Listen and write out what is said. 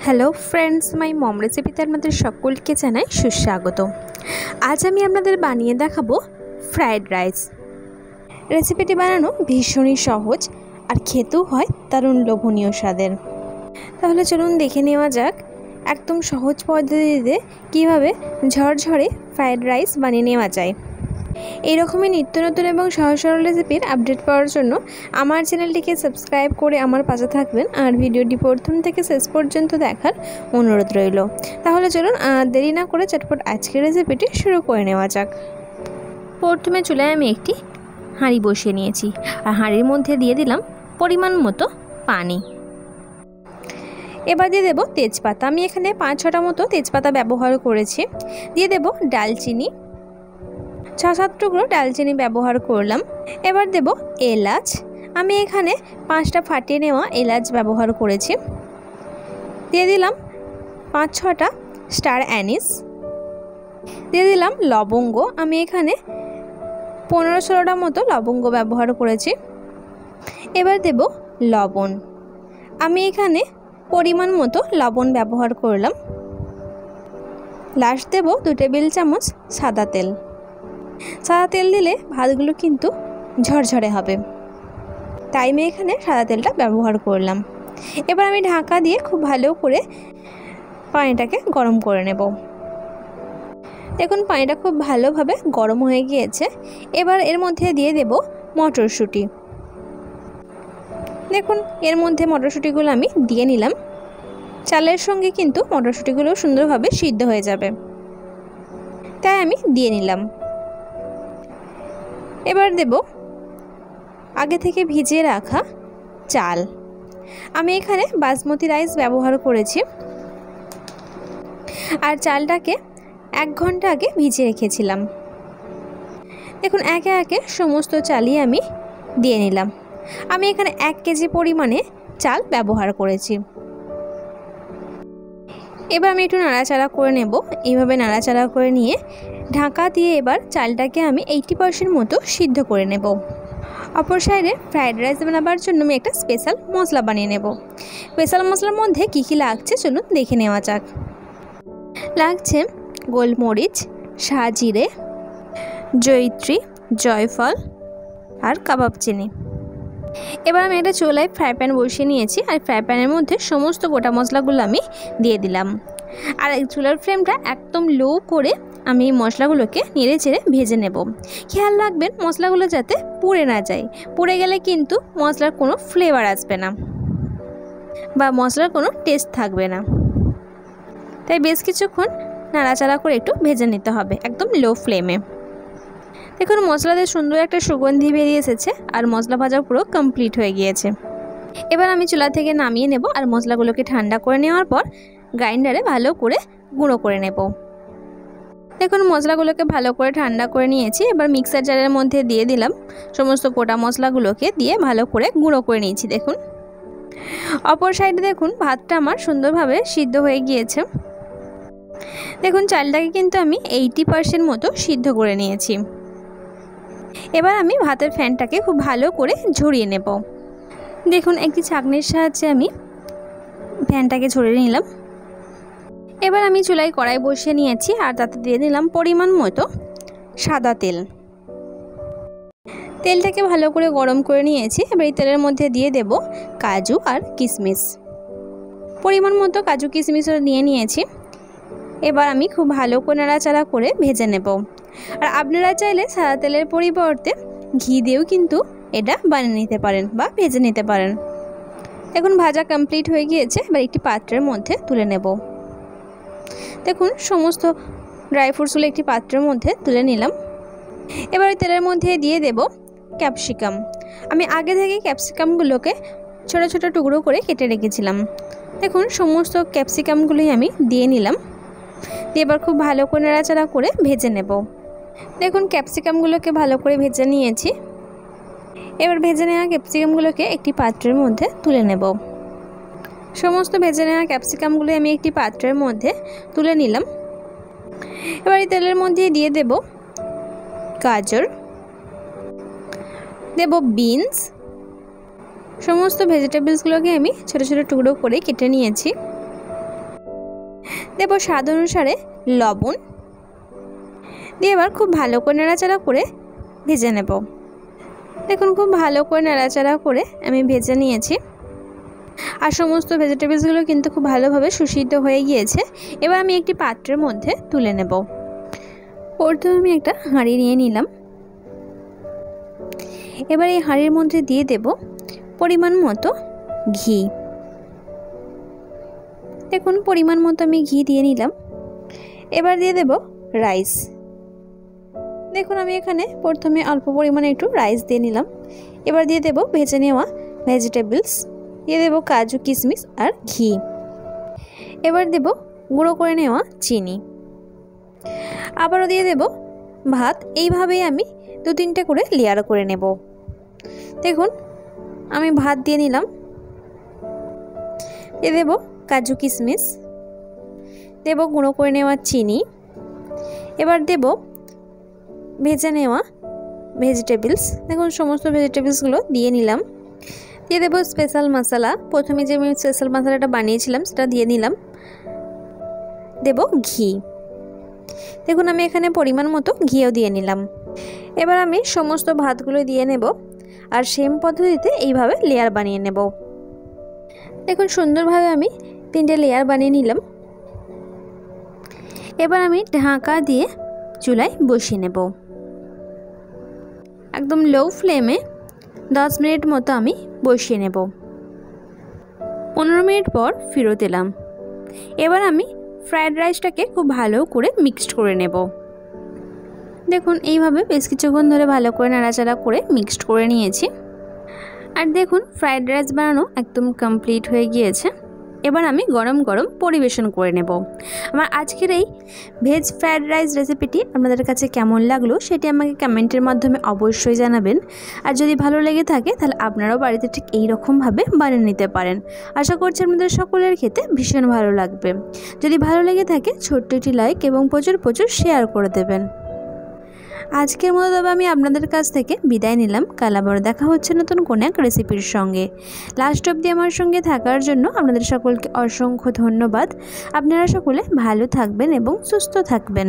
Hello friends, মাই মম রেসিপিতে আপনাদের সকলকে জানাই সুস্বাগত। আজ আমি আপনাদের বানিয়ে দেখাবো ফ্রায়েড রাইস। রেসিপিটি বানানো ভীষণই সহজ আর খেতেও হয় দারুণ লোভনীয় স্বাদের। তাহলে চলুন দেখে নেওয়া যাক একদম সহজ পদ্ধতিতে কীভাবে ঝরঝরে ফ্রায়েড রাইস বানিয়ে নেওয়া যায়। এইরকমই নিত্য নতুন এবং সহজ সরল রেসিপির আপডেট পাওয়ার জন্য আমার চ্যানেলটিকে সাবস্ক্রাইব করে আমার পাশে থাকবেন আর ভিডিওটি প্রথম থেকে শেষ পর্যন্ত দেখার অনুরোধ রইল। তাহলে চলুন দেরি না করে চটপট আজকের রেসিপিটি শুরু করে নেওয়া যাক। প্রথমে চুলায় আমি একটি হাঁড়ি বসিয়ে নিয়েছি আর হাঁড়ির মধ্যে দিয়ে দিলাম পরিমাণ মতো পানি। এবার দিয়ে দেবো তেজপাতা। আমি এখানে 5-6টা মতো তেজপাতা ব্যবহার করেছি। দিয়ে দেব ডালচিনি, 6-7 টুকরো ডালচিনি ব্যবহার করলাম। এবার দেব এলাচ। আমি এখানে 5টা ফাটিয়ে নেওয়া এলাচ ব্যবহার করেছি। দিয়ে দিলাম 5-6টা স্টার অ্যানিস। দিয়ে দিলাম লবঙ্গ। আমি এখানে 15-16টা মতো লবঙ্গ ব্যবহার করেছি। এবার দেব লবণ। আমি এখানে পরিমাণ মতো লবণ ব্যবহার করলাম। লাস্ট দেব 2 টেবিল চামচ সাদা তেল। সাদা তেল দিলে ভাতগুলো কিন্তু ঝরঝরে হবে, তাই আমি এখানে সাদা তেলটা ব্যবহার করলাম। এবার আমি ঢাকা দিয়ে খুব ভালো করে পানিটাকে গরম করে নেব। দেখুন পানিটা খুব ভালোভাবে গরম হয়ে গিয়েছে। এবার এর মধ্যে দিয়ে দেব মটরশুঁটি। দেখুন এর মধ্যে মটরশুঁটিগুলো আমি দিয়ে নিলাম। চালের সঙ্গে কিন্তু মটরশুঁটিগুলো সুন্দরভাবে সিদ্ধ হয়ে যাবে, তাই আমি দিয়ে নিলাম। এবার দেব আগে থেকে ভিজিয়ে রাখা চাল। আমি এখানে বাসমতি রাইস ব্যবহার করেছি আর চালটাকে 1 ঘন্টা আগে ভিজিয়ে রেখেছিলাম। দেখুন একে একে সমস্ত চালই আমি দিয়ে নিলাম। আমি এখানে 1 কেজি পরিমাণে চাল ব্যবহার করেছি। এবার আমি একটু নাড়াচাড়া করে নেব। এইভাবে নাড়াচাড়া করে নিয়ে ঢাকা দিয়ে এবার চালটাকে আমি 80% মতো সিদ্ধ করে নেব। অপর সাইডে ফ্রায়েড রাইস বানাবার জন্য আমি একটা স্পেশাল মশলা বানিয়ে নেব। স্পেশাল মশলার মধ্যে কী কী লাগছে চলুন দেখে নেওয়া যাক। লাগছে গোলমরিচ, সাজিরে, জয়িত্রী, জয়ফল আর কাবাব চিনি। এবার আমি একটা চুলায় ফ্রাই প্যান বসিয়ে নিয়েছি আর ফ্রাই প্যানের মধ্যে সমস্ত গোটা মশলাগুলো আমি দিয়ে দিলাম। আর চুলার ফ্লেমটা একদম লো করে আমি এই মশলাগুলোকে নেড়ে চেড়ে ভেজে নেব। খেয়াল রাখবেন মশলাগুলো যাতে পুড়ে না যায়। পুড়ে গেলে কিন্তু মশলার কোনো ফ্লেভার আসবে না বা মশলার কোনো টেস্ট থাকবে না, তাই বেশ কিছুক্ষণ নাড়াচাড়া করে একটু ভেজে নিতে হবে একদম লো ফ্লেমে। দেখুন মশলাতে সুন্দর একটা সুগন্ধি বেরিয়ে এসেছে আর মশলা ভাজা পুরো কমপ্লিট হয়ে গিয়েছে। এবার আমি চুলা থেকে নামিয়ে নেব আর মশলাগুলোকে ঠান্ডা করে নেওয়ার পর গ্রাইন্ডারে ভালো করে গুঁড়ো করে নেব। দেখুন মশলাগুলোকে ভালো করে ঠান্ডা করে নিয়েছি। এবার মিক্সার জারের মধ্যে দিয়ে দিলাম সমস্ত গোটা মশলাগুলোকে, দিয়ে ভালো করে গুঁড়ো করে নিয়েছি। দেখুন অপর সাইডে দেখুন ভাতটা আমার সুন্দরভাবে সিদ্ধ হয়ে গিয়েছে। দেখুন চালটাকে কিন্তু আমি 80% মতো সিদ্ধ করে নিয়েছি। এবার আমি ভাতের ফ্যানটাকে খুব ভালো করে ঝরিয়ে নেব। দেখুন একটি ছাঁকনির সাহায্যে আমি ফ্যানটাকে ঝরিয়ে নিলাম। এবার আমি চুলায় কড়াই বসিয়ে নিয়েছি আর তাতে দিয়ে দিলাম পরিমাণ মতো সাদা তেল। তেলটাকে ভালো করে গরম করে নিয়েছি। এবার এই তেলের মধ্যে দিয়ে দেব কাজু আর কিশমিশ। পরিমাণ মতো কাজু কিশমিশও নিয়ে নিয়েছি। এবার আমি খুব ভালো করে নাড়াচাড়া করে ভেজে নেব। আর আপনারা চাইলে সাদা তেলের পরিবর্তে ঘি দিয়েও কিন্তু এটা বানিয়ে নিতে পারেন বা ভেজে নিতে পারেন। এখন ভাজা কমপ্লিট হয়ে গিয়েছে। এবার একটি পাত্রের মধ্যে তুলে নেব। দেখুন সমস্ত ড্রাই ফ্রুটসগুলো একটি পাত্রের মধ্যে তুলে নিলাম। এবার ওই তেলের মধ্যে দিয়ে দেব ক্যাপসিকাম। আমি আগে থেকে ক্যাপসিকামগুলোকে ছোট ছোট টুকরো করে কেটে রেখেছিলাম। দেখুন সমস্ত ক্যাপসিকামগুলোই আমি দিয়ে নিলাম। দিয়ে এবার খুব ভালো করে নাড়াচাড়া করে ভেজে নেব। দেখুন ক্যাপসিকামগুলোকে ভালো করে ভেজে নিয়েছি। এবার ভেজে নেওয়া ক্যাপসিকামগুলোকে একটি পাত্রের মধ্যে তুলে নেব। সমস্ত ভেজে নেওয়া ক্যাপসিকামগুলো আমি একটি পাত্রের মধ্যে তুলে নিলাম। এবার এই তেলের মধ্যে দিয়ে দেব গাজর, দেব বিনস, সমস্ত ভেজিটেবলসগুলোকে আমি ছোট ছোট টুকরো করে কেটে নিয়েছি। দেব স্বাদ অনুসারে লবণ দিয়ে এবার খুব ভালো করে নাড়াচাড়া করে ভেজে নেব। দেখুন খুব ভালো করে নাড়াচাড়া করে আমি ভেজে নিয়েছি আর সমস্ত ভেজিটেবলসগুলো কিন্তু খুব ভালোভাবে সুসিদ্ধ হয়ে গিয়েছে। এবার আমি একটি পাত্রের মধ্যে তুলে নেব। প্রথমে আমি একটা হাঁড়ি নিয়ে নিলাম। এবার এই হাঁড়ির মধ্যে দিয়ে দেব পরিমাণ মতো ঘি। দেখুন পরিমাণ মতো আমি ঘি দিয়ে নিলাম। এবার দিয়ে দেব রাইস। দেখুন আমি এখানে প্রথমে অল্প পরিমাণে একটু রাইস দিয়ে নিলাম। এবার দিয়ে দেব ভেজে নেওয়া ভেজিটেবলস, দিয়ে দেব কাজু কিশমিশ আর ঘি। এবার দেব গুঁড়ো করে নেওয়া চিনি, আবারও দিয়ে দেব ভাত। এইভাবেই আমি 2-3টে করে লেয়ার করে নেব। দেখুন আমি ভাত দিয়ে নিলাম, দিয়ে দেব কাজু কিশমিশ, দেব গুঁড়ো করে নেওয়া চিনি, এবার দেব ভেজে নেওয়া ভেজিটেবলস। দেখুন সমস্ত ভেজিটেবলসগুলো দিয়ে নিলাম। দিয়ে দেব স্পেশাল মশলা, প্রথমে যে আমি স্পেশাল মশলাটা বানিয়েছিলাম সেটা দিয়ে নিলাম। দেব ঘি। দেখুন আমি এখানে পরিমাণ মতো ঘিও দিয়ে নিলাম। এবার আমি সমস্ত ভাতগুলো দিয়ে নেব আর সেম পদ্ধতিতে এইভাবে লেয়ার বানিয়ে নেব। দেখুন সুন্দরভাবে আমি 3টে লেয়ার বানিয়ে নিলাম। এবার আমি ঢাকা দিয়ে চুলায় বসিয়ে নেব। একদম লো ফ্লেমে 10 মিনিট মতো আমি বসিয়ে নেব। 15 মিনিট পর ফেরত এলাম। এবার আমি ফ্রায়েড রাইসটাকে খুব ভালো করে মিক্সড করে নেব। দেখুন এইভাবে বেশ কিছুক্ষণ ধরে ভালো করে নাড়াচাড়া করে মিক্সড করে নিয়েছি। আর দেখুন ফ্রায়েড রাইস বানানো একদম কমপ্লিট হয়ে গিয়েছে। এবার আমি গরম গরম পরিবেশন করে নেব। আমার আজকের এই ভেজ ফ্রায়েড রাইস রেসিপিটি আপনাদের কাছে কেমন লাগলো সেটি আমাকে কমেন্টের মাধ্যমে অবশ্যই জানাবেন। আর যদি ভালো লেগে থাকে তাহলে আপনারাও বাড়িতে ঠিক এই রকমভাবে বানিয়ে নিতে পারেন। আশা করছি আপনাদের সকলের খেতে ভীষণ ভালো লাগবে। যদি ভালো লেগে থাকে ছোট্ট একটি লাইক এবং প্রচুর প্রচুর শেয়ার করে দেবেন। আজকের মতো তবে আমি আপনাদের কাছ থেকে বিদায় নিলাম। কাল আবার দেখা হচ্ছে নতুন কোনো এক রেসিপির সঙ্গে। লাস্ট অবধি আমার সঙ্গে থাকার জন্য আপনাদের সকলকে অসংখ্য ধন্যবাদ। আপনারা সকলে ভালো থাকবেন এবং সুস্থ থাকবেন।